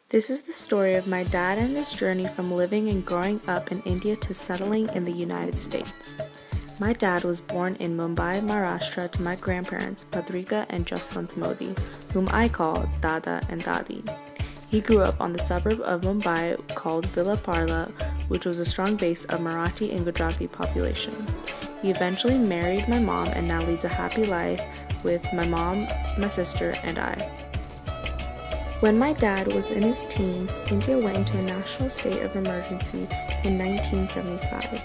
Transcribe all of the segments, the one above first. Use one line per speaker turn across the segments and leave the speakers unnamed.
This is the story of my dad and his journey from living and growing up in India to settling in the United States. My dad was born in Mumbai, Maharashtra to my grandparents, Padrika and Jaswant Modi, whom I call Dada and Dadi. He grew up on the suburb of Mumbai called Villa Parla, which was a strong base of Marathi and Gujarati population. He eventually married my mom and now leads a happy life with my mom, my sister, and I. When my dad was in his teens, India went into a national state of emergency in 1975.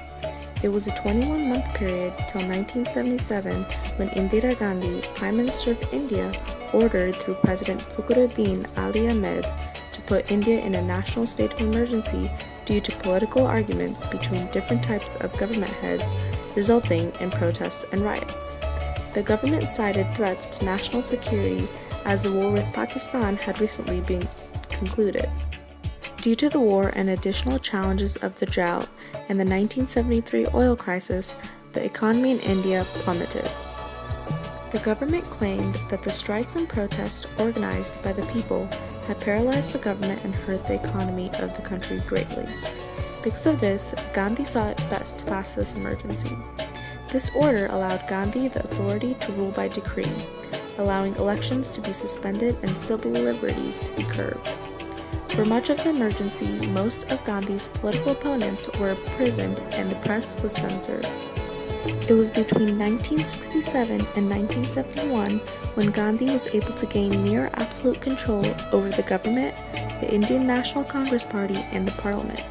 It was a 21-month period till 1977 when Indira Gandhi, Prime Minister of India, ordered through President Fakhruddin Ali Ahmed to put India in a national state of emergency due to political arguments between different types of government heads, resulting in protests and riots. The government cited threats to national security as the war with Pakistan had recently been concluded. Due to the war and additional challenges of the drought and the 1973 oil crisis, the economy in India plummeted. The government claimed that the strikes and protests organized by the people had paralyzed the government and hurt the economy of the country greatly. Because of this, Gandhi saw it best to pass this emergency. This order allowed Gandhi the authority to rule by decree, allowing elections to be suspended and civil liberties to be curbed. For much of the emergency, most of Gandhi's political opponents were imprisoned and the press was censored. It was between 1967 and 1971 when Gandhi was able to gain near absolute control over the government, the Indian National Congress Party, and the parliament.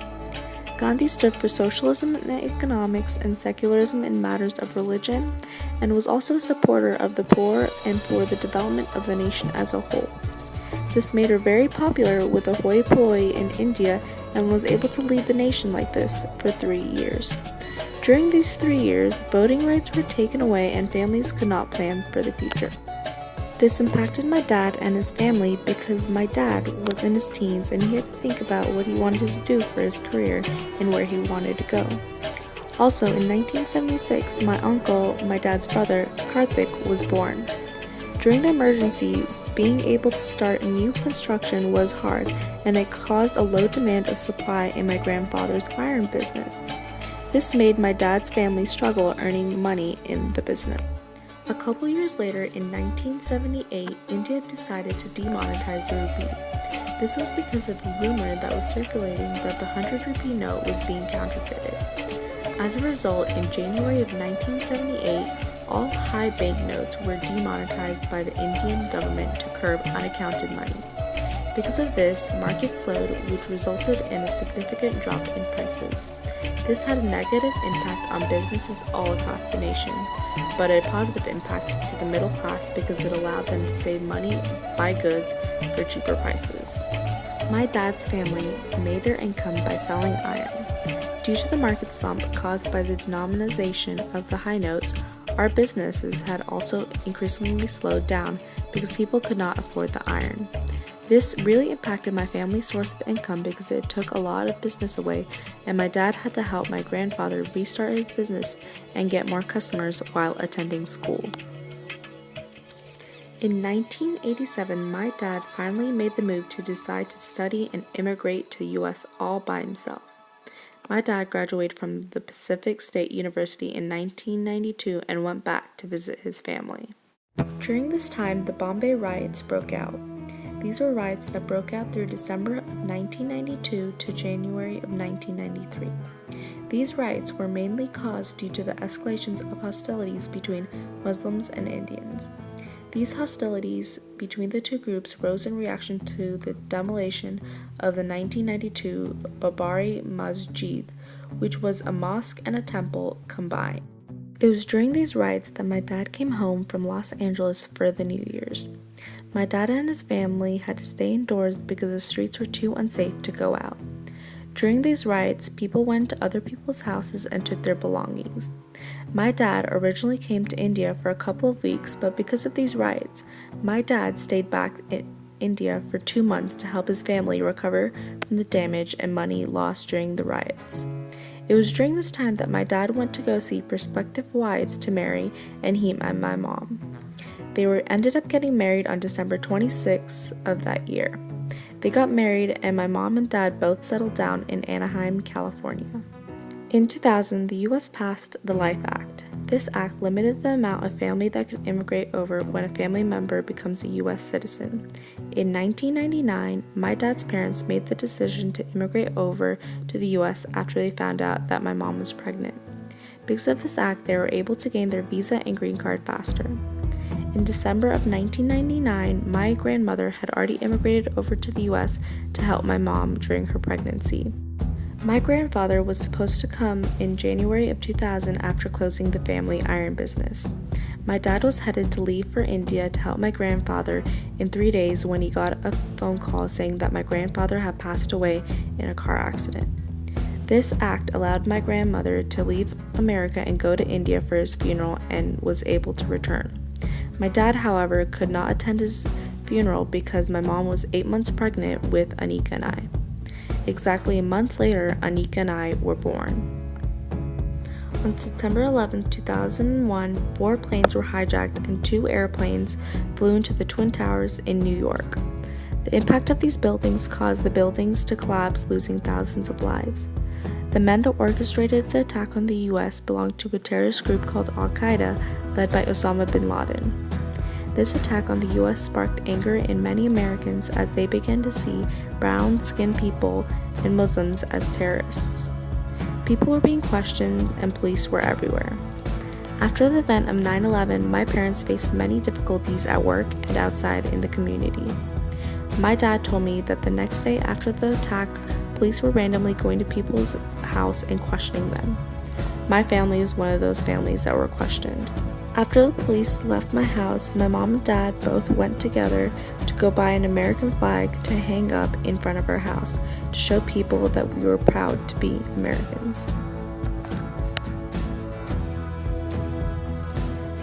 Gandhi stood for socialism in economics and secularism in matters of religion, and was also a supporter of the poor and for the development of the nation as a whole. This made her very popular with the hoi polloi in India and was able to lead the nation like this for 3 years. During these 3 years, voting rights were taken away and families could not plan for the future. This impacted my dad and his family because my dad was in his teens and he had to think about what he wanted to do for his career and where he wanted to go. Also, in 1976, my uncle, my dad's brother, Karthik, was born. During the emergency, being able to start new construction was hard, and it caused a low demand of supply in my grandfather's iron business. This made my dad's family struggle earning money in the business. A couple years later, in 1978, India decided to demonetize the rupee. This was because of a rumor that was circulating that the 100 rupee note was being counterfeited. As a result, in January of 1978, all high banknotes were demonetized by the Indian government to curb unaccounted money. Because of this, markets slowed, which resulted in a significant drop in prices. This had a negative impact on businesses all across the nation, but a positive impact to the middle class because it allowed them to save money, buy goods for cheaper prices. My dad's family made their income by selling iron. Due to the market slump caused by the denomination of the high notes, our businesses had also increasingly slowed down because people could not afford the iron. This really impacted my family's source of income because it took a lot of business away, and my dad had to help my grandfather restart his business and get more customers while attending school. In 1987, my dad finally made the move to decide to study and immigrate to the US all by himself. My dad graduated from the Pacific State University in 1992 and went back to visit his family. During this time, the Bombay riots broke out. These were riots that broke out through December of 1992 to January of 1993. These riots were mainly caused due to the escalations of hostilities between Muslims and Indians. These hostilities between the two groups rose in reaction to the demolition of the 1992 Babari Masjid, which was a mosque and a temple combined. It was during these riots that my dad came home from Los Angeles for the New Year's. My dad and his family had to stay indoors because the streets were too unsafe to go out. During these riots, people went to other people's houses and took their belongings. My dad originally came to India for a couple of weeks, but because of these riots, my dad stayed back in India for 2 months to help his family recover from the damage and money lost during the riots. It was during this time that my dad went to go see prospective wives to marry, and he met my mom. They ended up getting married on December 26th of that year. They got married, and my mom and dad both settled down in Anaheim, California. In 2000, the U.S. passed the Life Act. This act limited the amount of family that could immigrate over when a family member becomes a U.S. citizen. In 1999, my dad's parents made the decision to immigrate over to the U.S. after they found out that my mom was pregnant. Because of this act, they were able to gain their visa and green card faster. In December of 1999, my grandmother had already immigrated over to the U.S. to help my mom during her pregnancy. My grandfather was supposed to come in January of 2000 after closing the family iron business. My dad was headed to leave for India to help my grandfather in 3 days when he got a phone call saying that my grandfather had passed away in a car accident. This act allowed my grandmother to leave America and go to India for his funeral and was able to return. My dad, however, could not attend his funeral because my mom was 8 months pregnant with Anika and I. Exactly a month later, Anika and I were born. On September 11, 2001, 4 planes were hijacked and 2 airplanes flew into the Twin Towers in New York. The impact of these buildings caused the buildings to collapse, losing thousands of lives. The men that orchestrated the attack on the U.S. belonged to a terrorist group called Al-Qaeda, led by Osama bin Laden. This attack on the U.S. sparked anger in many Americans as they began to see brown-skinned people and Muslims as terrorists. People were being questioned and police were everywhere. After the event of 9/11, my parents faced many difficulties at work and outside in the community. My dad told me that the next day after the attack, police were randomly going to people's house and questioning them. My family was one of those families that were questioned. After the police left my house, my mom and dad both went together to go buy an American flag to hang up in front of our house to show people that we were proud to be Americans.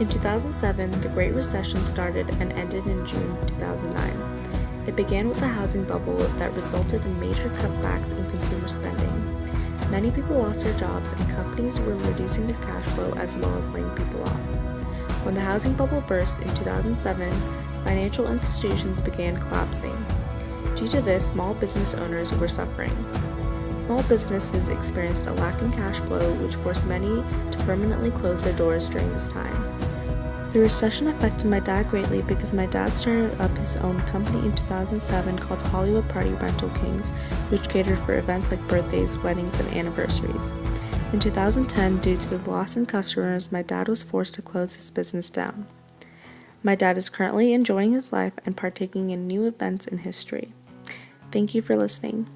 In 2007, the Great Recession started and ended in June 2009. It began with a housing bubble that resulted in major cutbacks in consumer spending. Many people lost their jobs and companies were reducing their cash flow as well as laying people off. When the housing bubble burst in 2007, financial institutions began collapsing. Due to this, small business owners were suffering. Small businesses experienced a lack in cash flow, which forced many to permanently close their doors during this time. The recession affected my dad greatly because my dad started up his own company in 2007 called Hollywood Party Rental Kings, which catered for events like birthdays, weddings, and anniversaries. In 2010, due to the loss in customers, my dad was forced to close his business down. My dad is currently enjoying his life and partaking in new events in history. Thank you for listening.